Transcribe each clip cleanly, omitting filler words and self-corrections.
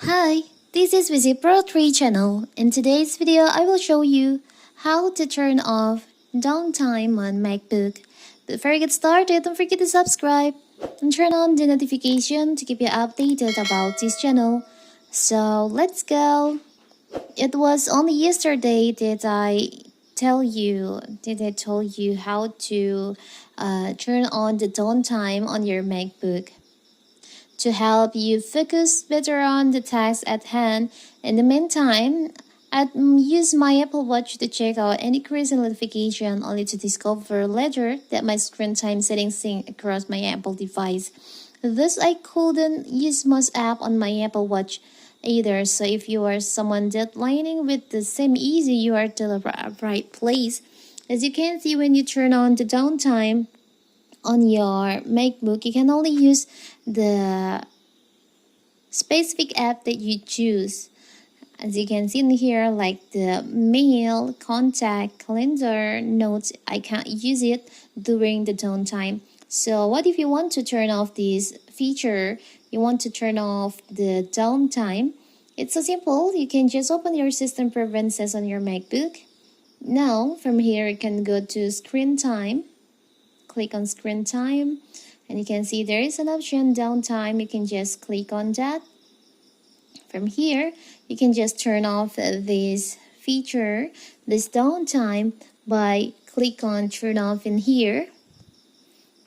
Hi, this is Visit Pro 3 channel. In today's video, I will show you how to turn off downtime on MacBook. Before we get started, don't forget to subscribe and turn on the notification to keep you updated about this channel. So let's go. It was only yesterday that I told you how to turn on the downtime on your MacBook to help you focus better on the task at hand. In the meantime, I'd use my Apple Watch to check out any recent notification, only to discover later that my screen time settings sync across my Apple device. Thus, I couldn't use most app on my Apple Watch either. So if you are someone deadlining with the same easy, you are to the right place. As you can see, when you turn on the downtime on your MacBook, you can only use the specific app that you choose. As you can see in here, like the mail, contact, calendar, notes, I can't use it during the downtime. So what if you want to turn off this feature? You want to turn off the downtime? It's so simple. You can just open your system preferences on your MacBook. Now from here you can go to screen time. Click on screen time and you can see there is an option downtime. You can just click on that. From here you can just turn off this feature, this downtime, by click on turn off in here.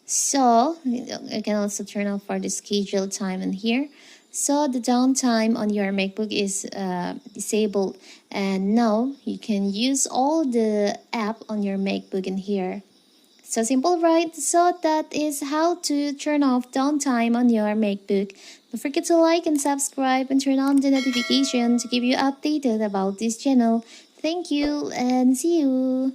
So you can also turn off for the scheduled time in here. So the downtime on your MacBook is disabled, and now you can use all the app on your MacBook in here. So simple, right? So that is how to turn off downtime on your MacBook. Don't forget to like and subscribe and turn on the notification to keep you updated about this channel. Thank you and see you.